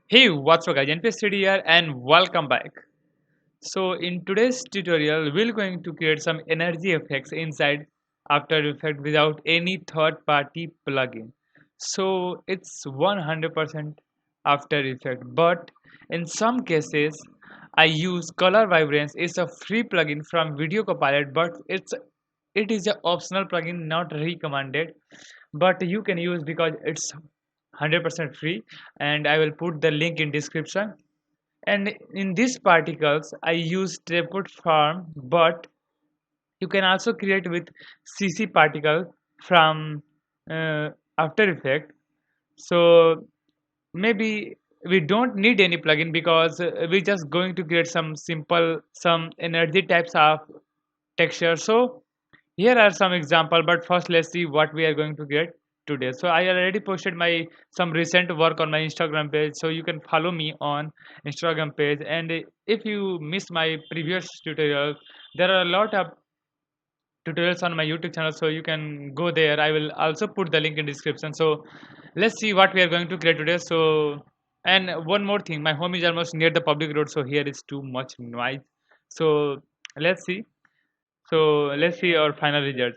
Hey, what's up guys, NPS3D here and welcome back. So in today's tutorial, we're going to create some energy effects inside After Effects without any third-party plugin. So it's 100% After Effects, but in some cases, I use Color Vibrance. It's a free plugin from Video Copilot, but it is an optional plugin, not recommended, but you can use because it's 100% free, and I will put the link in description. And in these particles I use tripod form, but you can also create with CC particle from uh, After Effect. So maybe we don't need any plugin because we're just going to create some simple some energy types of texture. So here are some example, but first let's see what we are going to get today. So I already posted my some recent work on my Instagram page, so you can follow me on Instagram page. And if you missed my previous tutorial, there are a lot of tutorials on my YouTube channel, so you can go there. I will also put the link in description. So let's see what we are going to create today. So, and one more thing, my home is almost near the public road, so here is too much noise. So let's see. So let's see our final result.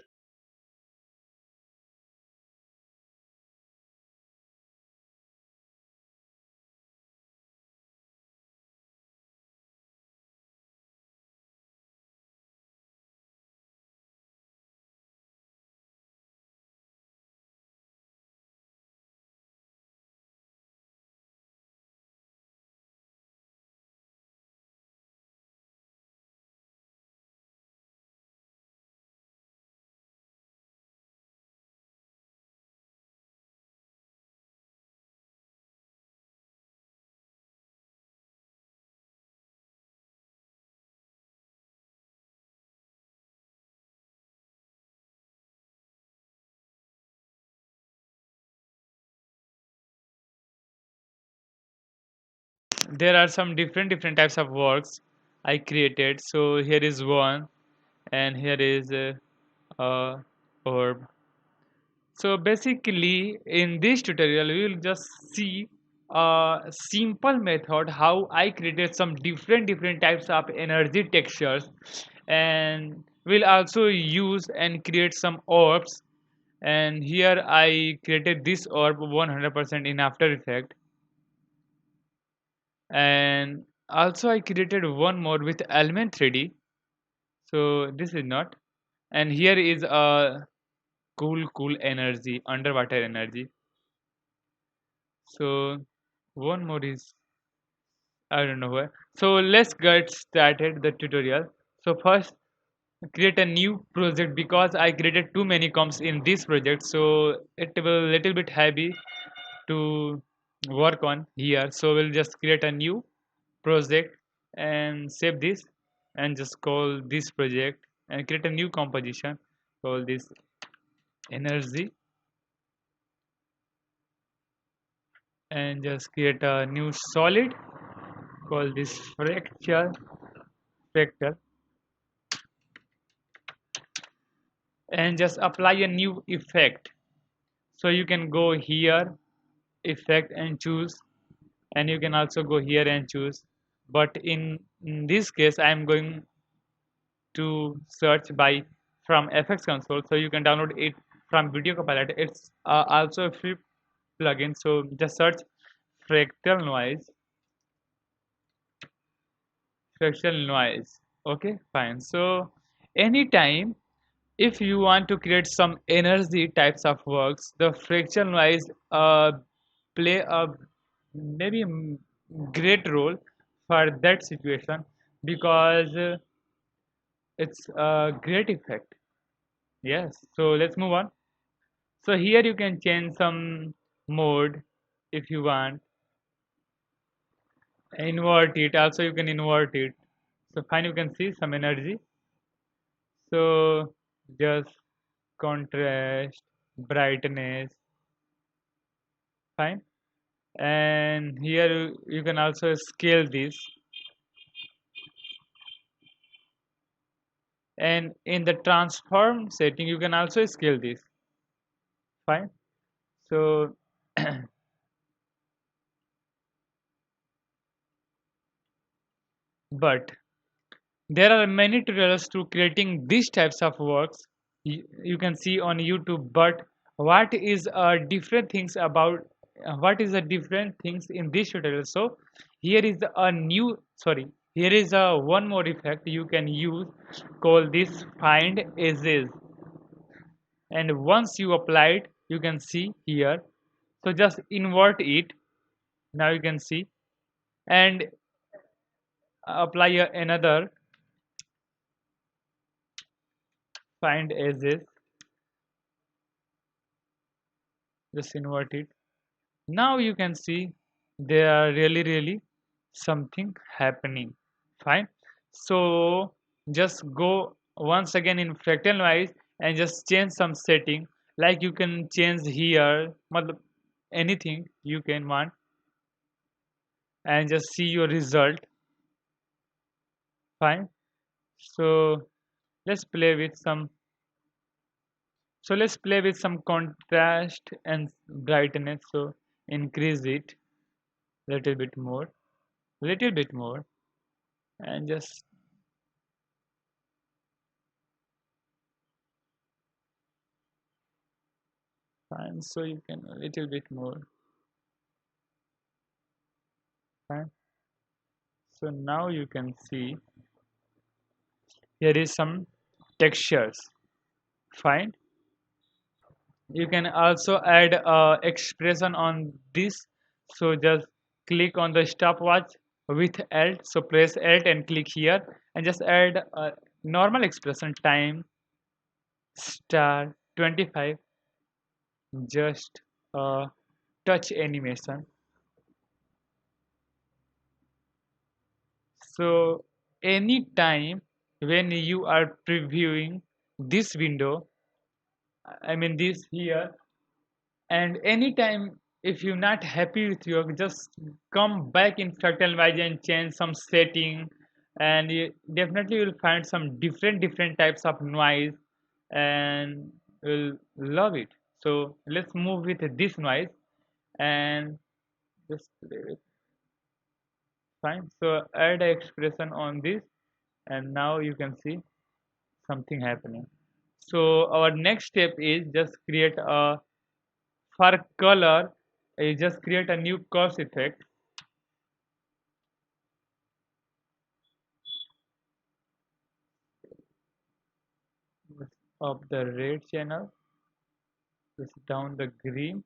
There are some different types of works I created. So here is one, and here is a orb. So basically, in this tutorial, we will just see a simple method how I created some different types of energy textures, and we'll also use and create some orbs. And here I created this orb 100% in After Effects, and also I created one more with element 3D. So this is not, and here is a cool energy, underwater energy. So one more is, I don't know where. So let's get started the tutorial. So first create a new project because I created too many comps in this project, so it will little bit heavy to work on here. So we'll just create a new project and save this and just call this project and create a new composition, call this energy, and just create a new solid, call this fractal, and just apply a new effect. So you can go here, effect, and choose, and you can also go here and choose. But in this case I am going to search by from FX console, so you can download it from Video Copilot. It's also a free plugin. So just search fractal noise, fractal noise. Okay, fine. So anytime if you want to create some energy types of works, the fractal noise play a maybe great role for that situation, because it's a great effect. Yes, so let's move on. So here you can change some mode if you want, invert it also, you can invert it. So fine, you can see some energy. So just contrast, brightness, fine. And here you can also scale this, and in the transform setting you can also scale this, fine. So but there are many tutorials to creating these types of works. You can see on YouTube, but what is different things about what is the different things in this tutorial? So here is a new sorry here is a one more effect you can use called this find edges, and once you apply it you can see here. So just invert it. Now you can see, and apply another find edges. Just invert it. Now you can see there are really something happening. Fine. So just go once again in fractal noise and just change some setting, like you can change here matlab anything you can want, and just see your result. Fine. So let's play with some let's play with some contrast and brightness. So increase it little bit more, and just fine. So you can a little bit more. Fine. So now you can see here is some textures. Fine. You can also add expression on this. So just click on the stopwatch with alt. So press alt and click here, and just add a normal expression time star 25, just touch animation. So anytime when you are previewing this window, I mean this here, and anytime if you're not happy with your, just come back in fractal noise and change some setting, and you definitely will find some different types of noise, and will love it. So let's move with this noise, and just leave it. Fine. So add an expression on this, and now you can see something happening. So our next step is just create a for color. You just create a new curves effect of the red channel, just down the green,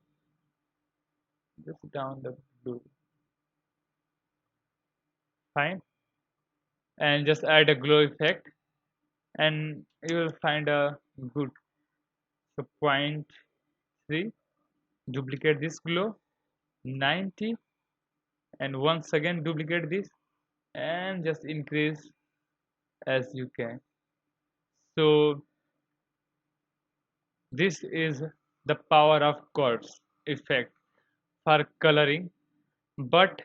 just down the blue. Fine. And just add a glow effect, and you will find a good. So point 3, duplicate this glow, 90, and once again duplicate this, and just increase as you can. So this is the power of curves effect for coloring, but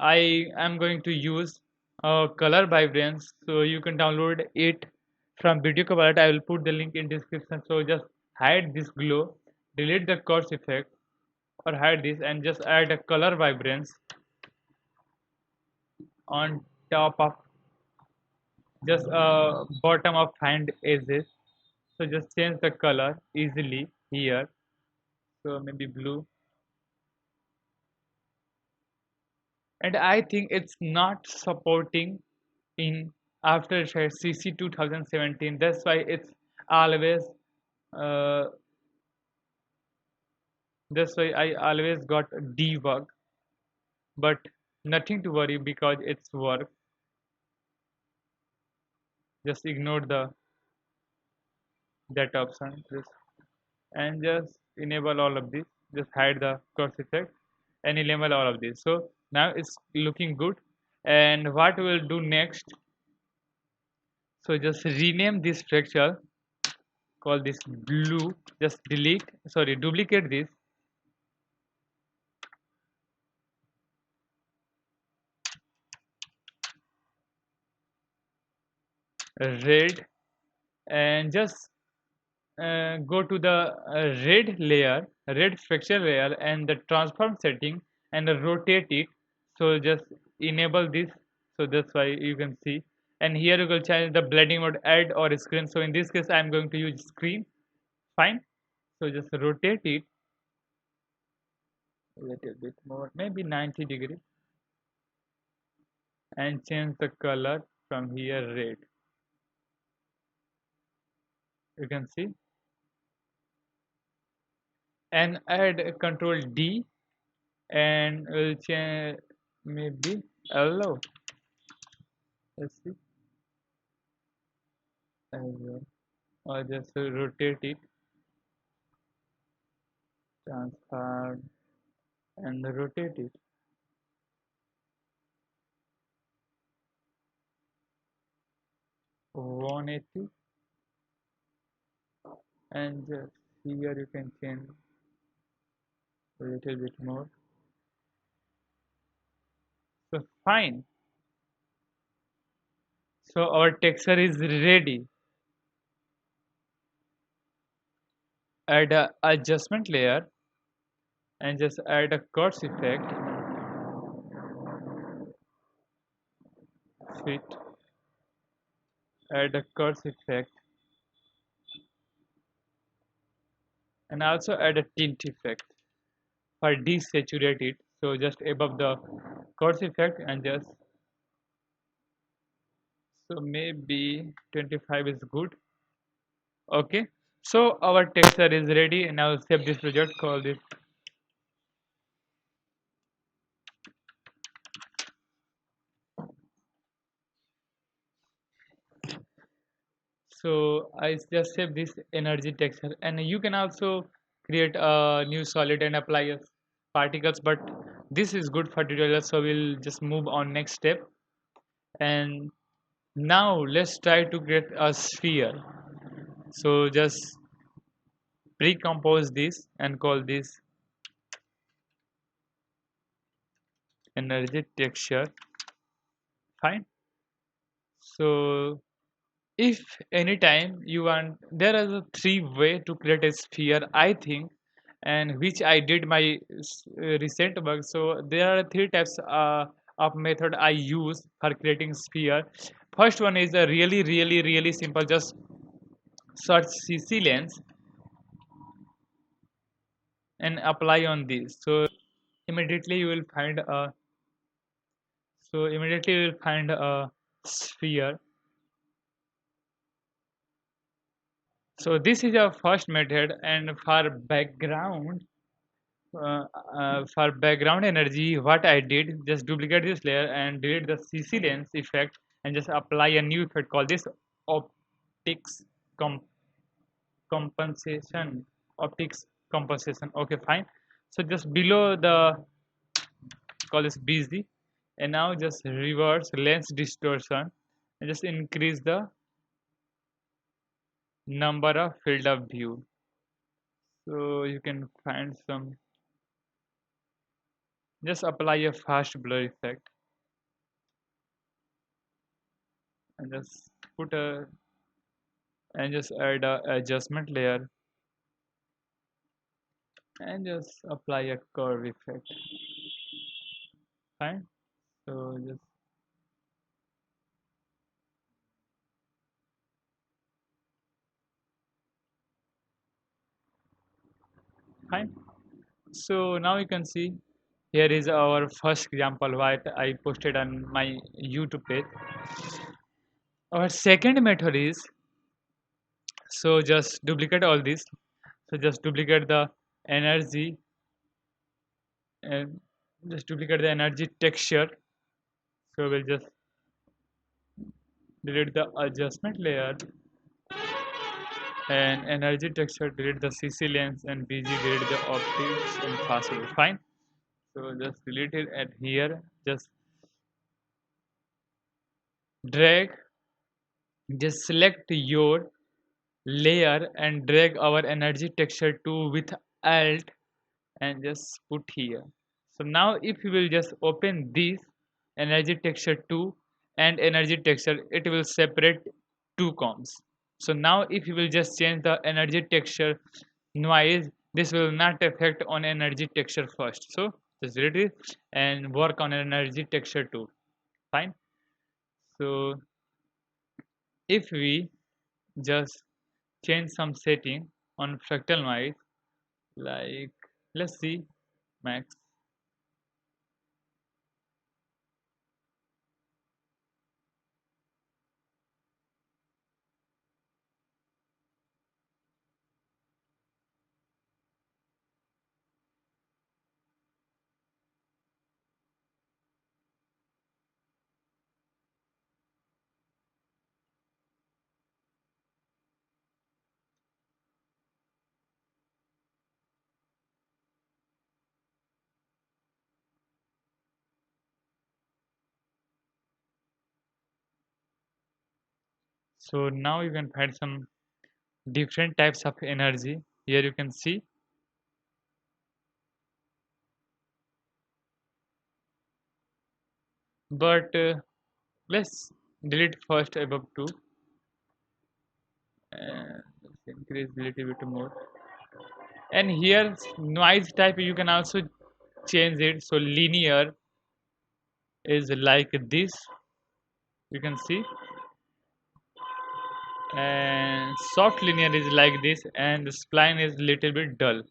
I am going to use color vibrance, so you can download it from video cover. I will put the link in description. So just hide this glow, delete the curves effect, or hide this, and just add a color vibrance on top of just bottom of hand edges. So just change the color easily here. So maybe blue, and I think it's not supporting in After Effects CC 2017. That's why it's always uh, that's why I always got debug, but nothing to worry because it's work. Just ignore the that option, and just enable all of this. Just hide the cross effect and enable all of this. So now it's looking good. And what we'll do next, so just rename this fractal, call this blue, just duplicate this, red, and just go to the red fracture layer, and the transform setting, and rotate it. So just enable this, So that's why you can see. And here you will change the blending mode, add or screen. So in this case I'm going to use screen. Fine. So just rotate it a little bit more, maybe 90 degree, and change the color from here red. You can see, and add a control D, and we'll change maybe yellow. Let's see, as well. Or just rotate it, transfer, and rotate it 180, and just here you can change a little bit more. So fine. So our texture is ready. Add a adjustment layer and just add a curves effect, fit, add a curves effect, and also add a tint effect for desaturate it. So just above the curves effect, and just, so maybe 25 is good. Okay, so our texture is ready, and I'll save this project, call this. So I just save this energy texture, and you can also create a new solid and apply particles, but this is good for tutorial, so we'll just move on next step. And now let's try to create a sphere. So just pre-compose this and call this energy texture. Fine. So if anytime you want, there is a three way to create a sphere, I think, and which I did my recent work. So there are three types of method I use for creating sphere. First one is a really simple, just search CC lens and apply on this. So immediately you will find a, so immediately you will find a sphere. So this is our first method, and for background energy, what I did, just duplicate this layer and delete the CC lens effect, and just apply a new effect called this optics com compensation. Optics compensation. Okay, fine. So just below the, call this busy, and now just reverse lens distortion and just increase the number of field of view. So you can find some, just apply a fast blur effect and just put a, and just add a adjustment layer and just apply a curve effect. Fine. So just fine. So now you can see, here is our first example what I posted on my YouTube page. Our second method is, so just duplicate all this. So just duplicate the energy, and just duplicate the energy texture. So we'll just delete the adjustment layer, and energy texture delete the CC lens, and BG delete the optics and fastway. Fine. So just delete it at here. Just drag, just select your layer and drag our energy texture to with alt and just put here. So now if you will just open this energy texture 2 and energy texture, it will separate two comps. So now if you will just change the energy texture noise, this will not affect on energy texture first. So just delete it and work on energy texture 2. Fine. So if we just change some setting on fractal noise, like let's see max. So now you can find some different types of energy. Here you can see, but let's delete first above two and let's increase a little bit more. And here noise type you can also change it. So linear is like this, you can see, and soft linear is like this, and the spline is little bit dull.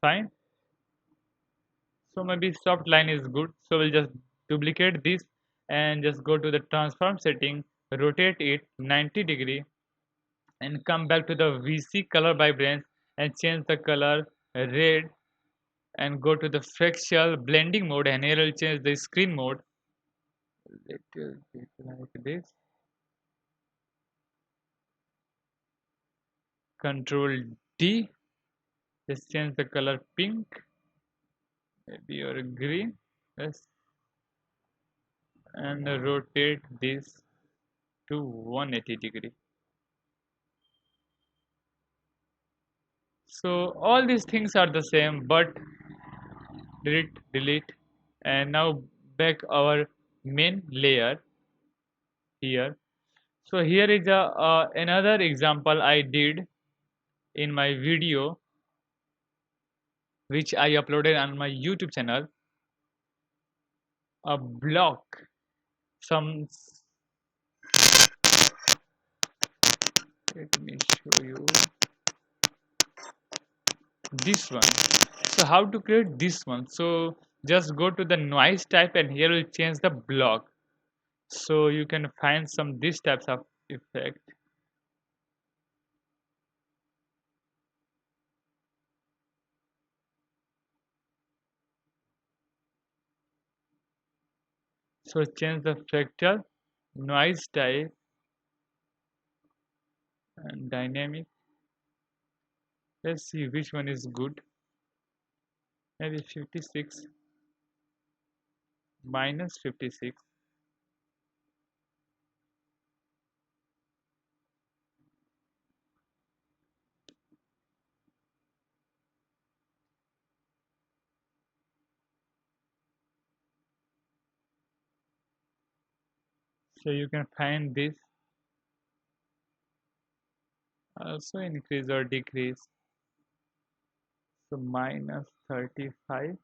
Fine. So maybe soft line is good. So we'll just duplicate this and just go to the transform setting, rotate it 90 degree, and come back to the VC color vibrance and change the color red, and go to the fractal blending mode, and here I'll change the screen mode little bit like this. Control D, just change the color pink, maybe or green. Yes, and rotate this to 180 degree. So all these things are the same, but delete, and now back our main layer here. So here is a another example I did in my video which I uploaded on my YouTube channel. A block, some, let me show you this one. So how to create this one? So just go to the noise type, and here we'll change the block. So you can find some these types of effect. So change the fractal, noise type, and dynamic. Let's see which one is good. Maybe 56 minus 56. So you can find this, also increase or decrease. So minus 35,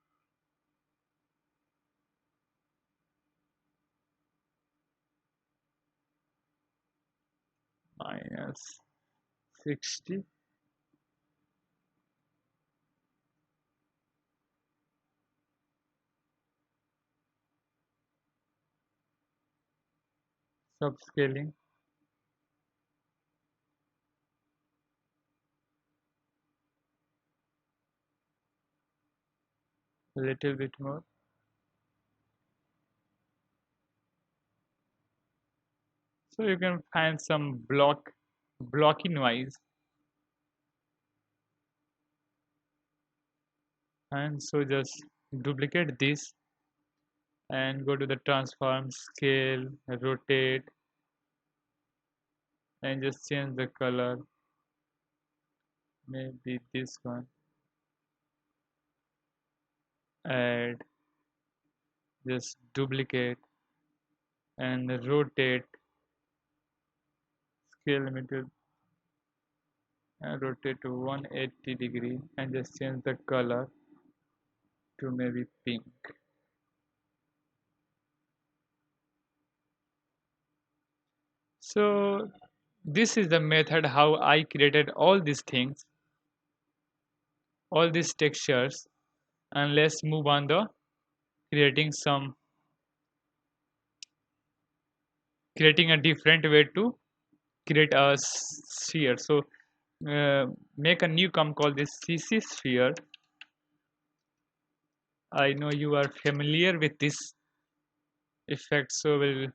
minus 60, subscaling, a little bit more. So you can find some blocky noise, and so just duplicate this and go to the transform, scale, rotate, and just change the color, maybe this one, add, just duplicate and rotate, scale limited, and rotate to 180 degree, and just change the color to maybe pink. So this is the method how I created all these things, all these textures, and let's move on the creating some creating a different way to create a sphere. So make a new comp called this CC sphere. I know you are familiar with this effect, so we'll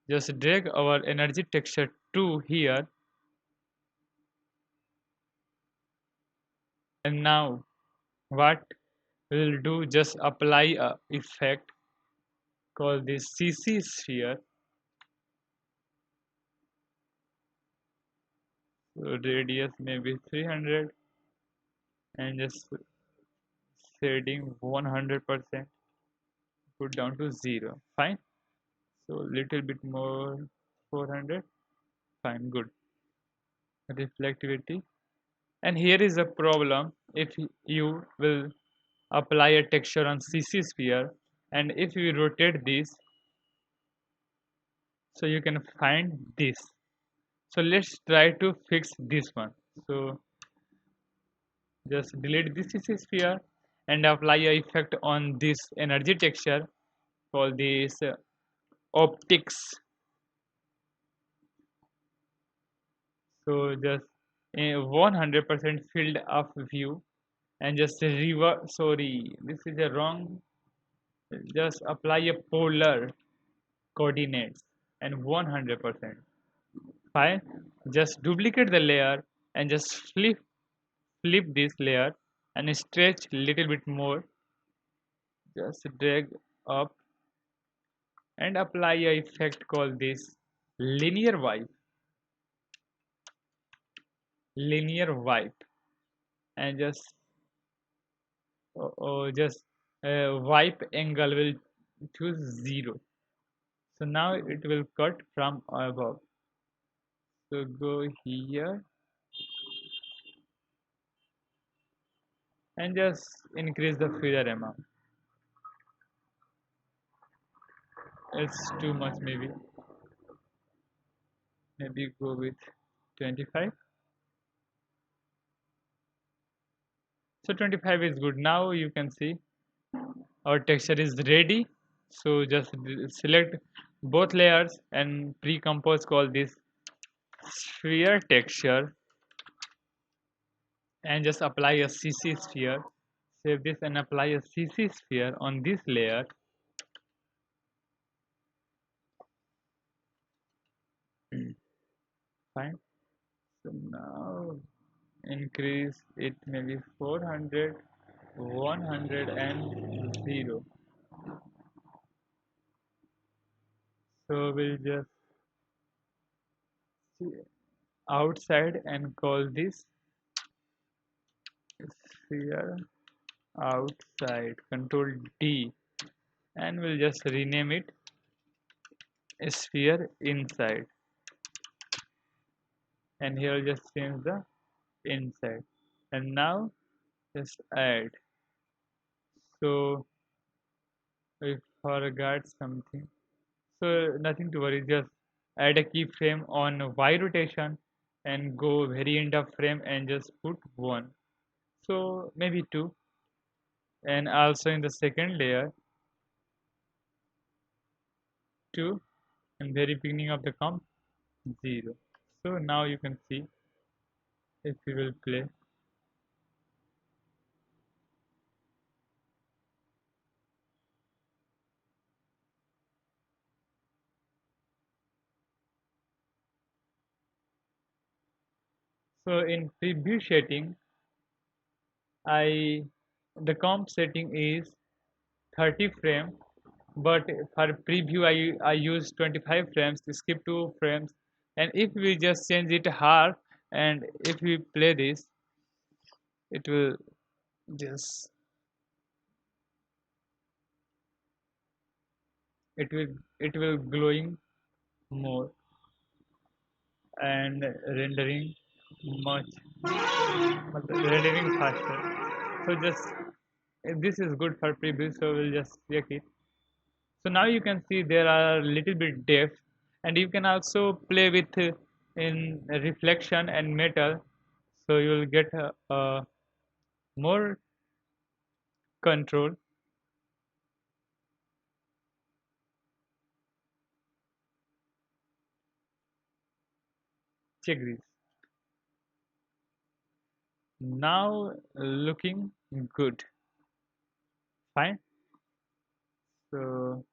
just drag our energy texture to here. And now what we'll do, just apply a effect called this CC sphere. So radius maybe 300 and just shading 100%, put down to 0. Fine. So little bit more, 400. Fine, good. Reflectivity. And here is a problem. If you will apply a texture on CC sphere, and if you rotate this, so you can find this. So let's try to fix this one. So just delete this CC sphere and apply a effect on this energy texture called this optics. So just a 100% field of view and just revert. Sorry, this is a wrong. Just apply a polar coordinates and 100%. Fine. Just duplicate the layer and just flip this layer and stretch little bit more. Just drag up and apply a effect called this linear wipe. Linear wipe and just wipe angle will choose 0. So now it will cut from above. So go here and just increase the feather amount. It's too much, maybe go with 25. So 25 is good. Now you can see our texture is ready. So just select both layers and pre-compose call this sphere texture and just apply a CC sphere. Save this and apply a CC sphere on this layer. Fine. So now increase it maybe 400, 100 and 0. So we'll just see outside and call this sphere outside, control D, and we'll just rename it sphere inside, and here just change the inside. And now just add. So we forgot something, so nothing to worry, just add a keyframe on Y rotation and go very end of frame and just put 1, so maybe 2, and also in the second layer 2, and very beginning of the comp 0. So now you can see if we will play. So in preview setting, I the comp setting is 30 frame, but for preview I use 25 frames to skip 2 frames, and if we just change it half and if we play this, it will just it will glowing more and rendering much rendering faster. So just this is good for preview, so we'll just check it. So now you can see there are little bit depth, and you can also play with in reflection and metal, so you will get more control. Check this. Now looking good. Fine. So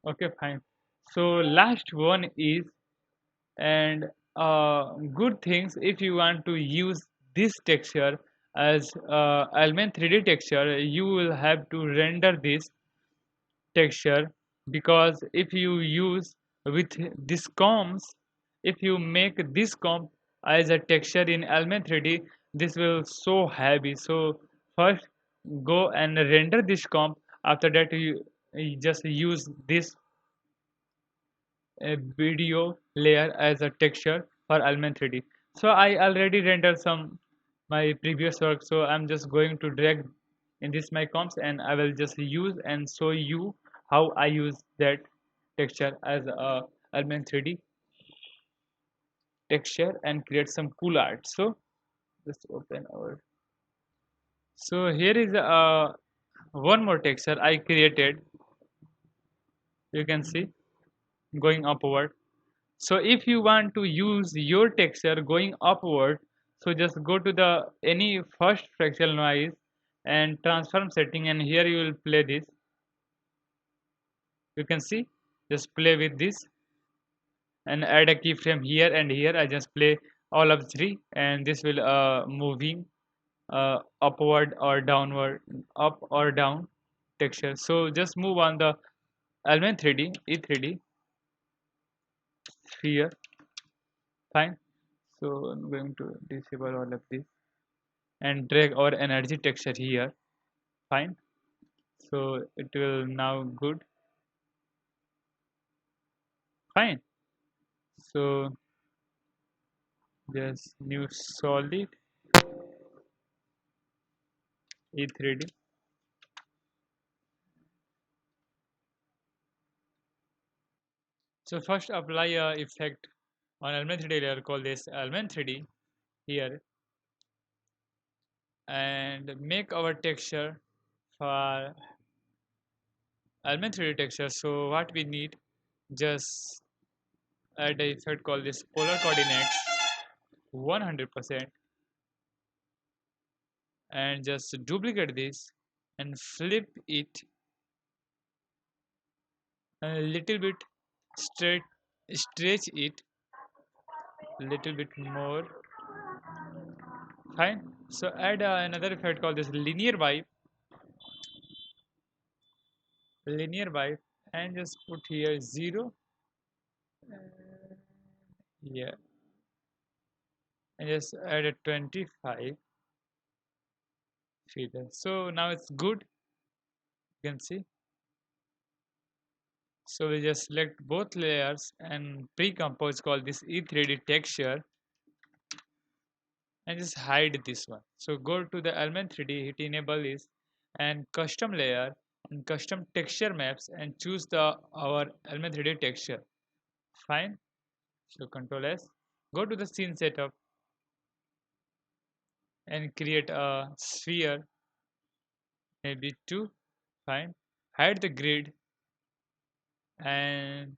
okay, fine. So last one is, and good things, if you want to use this texture as element 3D texture, you will have to render this texture, because if you use with this comps, if you make this comp as a texture in element 3D, this will so heavy. So first go and render this comp. After that you just use this a video layer as a texture for element 3D. So I already rendered some my previous work, so I'm just going to drag in this my comps, and I will just use and show you how I use that texture as a element 3D texture and create some cool art. So just open our, so here is one more texture I created. You can see going upward. So if you want to use your texture going upward, so just go to the any first fractal noise and transform setting, and here you will play this. You can see, just play with this and add a keyframe here and here. I just play all of three, and this will moving upward or downward, up or down texture. So just move on the element 3D, E3D sphere. Fine. So I'm going to disable all of this and drag our energy texture here. Fine. So it will now good. Fine. So just new solid E3D. So first apply a effect on element 3D layer, call this element 3D here, and make our texture for element 3D texture. So what we need, just add a effect called this polar coordinates 100%, and just duplicate this and flip it a little bit, straight, stretch it a little bit more. Fine. So add another effect called this linear vibe, and just put here 0, yeah, and just add a 25 feeder. So now it's good, you can see. So we just select both layers and pre-compose, call this E3D texture, and just hide this one. So go to the element 3D, hit enable this and custom layer and custom texture maps, and choose the our element 3D texture. Fine. So control S, go to the scene setup and create a sphere, maybe 2. Fine. Hide the grid and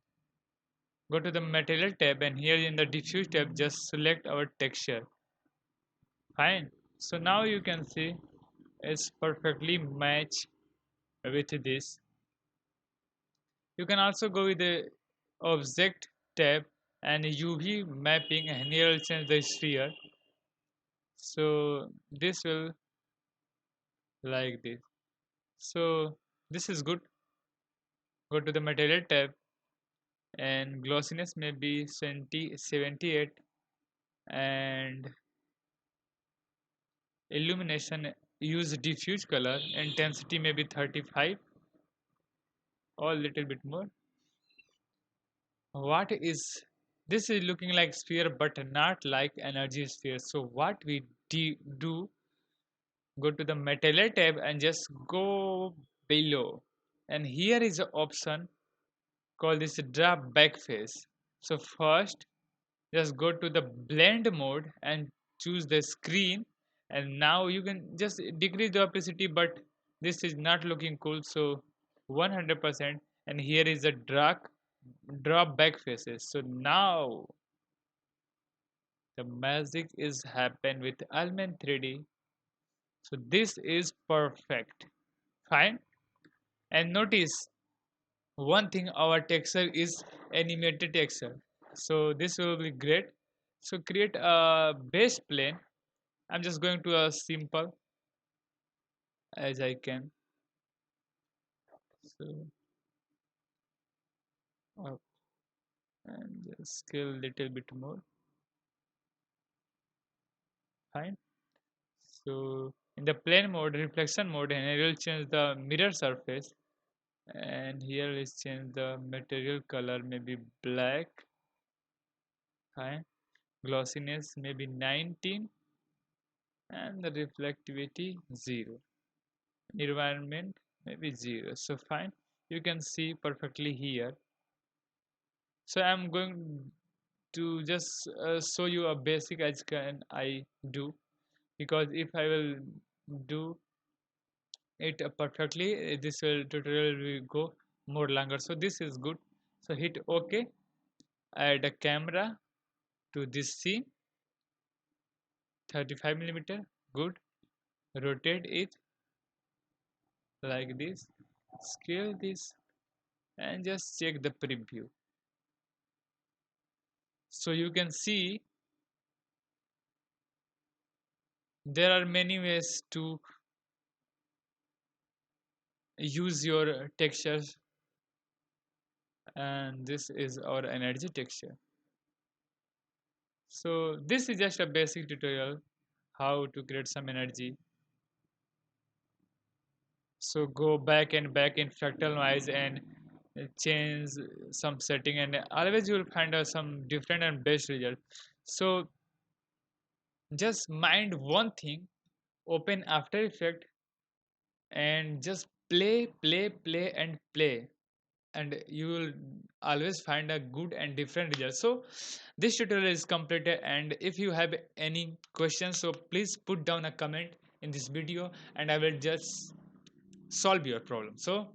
go to the material tab, and here in the diffuse tab just select our texture. Fine. So now you can see it's perfectly match with this. You can also go with the object tab and UV mapping, and here will change the sphere. So this will like this. So this is good. Go to the material tab and glossiness may be 78, and illumination use diffuse color, intensity may be 35 or a little bit more. What is this? Is looking like sphere but not like energy sphere. So what we do, Go to the material tab and just go below, and here is an option called this drop back face. So first just go to the blend mode and choose the screen, and now you can just decrease the opacity, but this is not looking cool, so 100%. And here is the drop back faces. So now the magic is happen with element 3D. So this is perfect. Fine. And notice one thing, our texture is animated texture, so this will be great. So create a base plane. I'm just going to a simple as I can. So up and just scale little bit more. Fine. So in the plane mode, reflection mode, and I will change the mirror surface, and here is change the material color, maybe black. Fine. Glossiness maybe 19, and the reflectivity 0. Environment maybe 0. So fine, you can see perfectly here. So I'm going to just show you a basic as can I do, because if I will do it perfectly, this will tutorial will go more longer, so this is good. So hit OK, add a camera to this scene, 35 millimeter. Good. Rotate it like this, scale this, and just check the preview. So you can see there are many ways to use your textures, and this is our energy texture. So this is just a basic tutorial how to create some energy. So go back and back in fractal noise and change some setting, and always you will find some different and best result. So just mind one thing, open After Effect and just play and play, and you will always find a good and different result. So this tutorial is completed, and if you have any questions, so please put down a comment in this video, and I will just solve your problem. So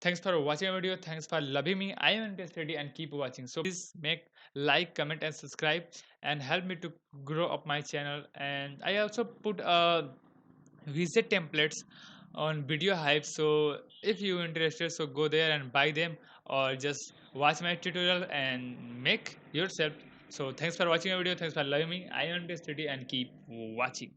thanks for watching my video, thanks for loving me. I am NPS3D, and keep watching. So please make like, comment and subscribe, and help me to grow up my channel. And I also put a visit templates on video hype, so if you interested, so go there and buy them, or just watch my tutorial and make yourself. So thanks for watching my video, thanks for loving me. I am NPS3D, and keep watching.